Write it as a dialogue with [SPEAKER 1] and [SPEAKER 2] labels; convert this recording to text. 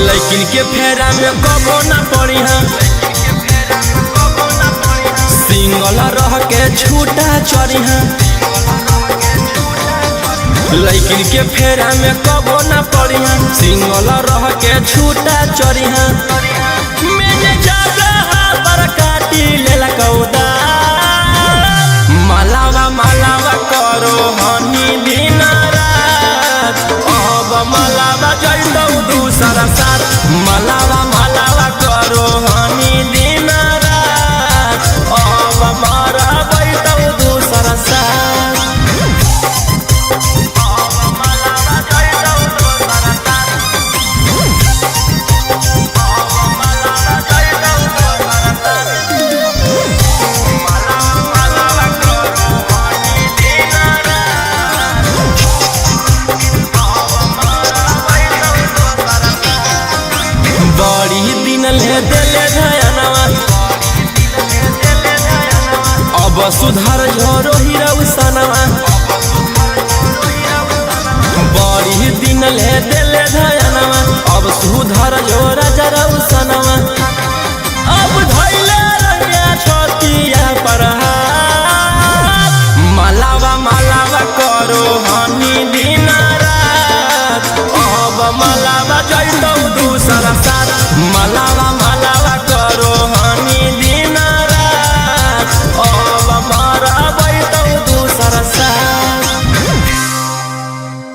[SPEAKER 1] लेकिन के फेरा में कबो ना पड़ी सिंगल रह के छूटा चढ़ी लेकिन के फेरा में कबो ना पड़ी सिंगल रह के छूटा चढ़ी मैंने जगह पर काटी लेला कौदा मालावा मालावा करो हनी दिन रात अब मालावा जइतौ दूसरा साथ मालावा मालावा करो हनी दिन रात अब मारा बैतौ दूसरा साथ बड़ी दिन ले दिले धयनवा अब सुधार झरो हिरौसनवा बड़ी दिन ले दिले धयनवा अब सुधार झोरा जरौसनवा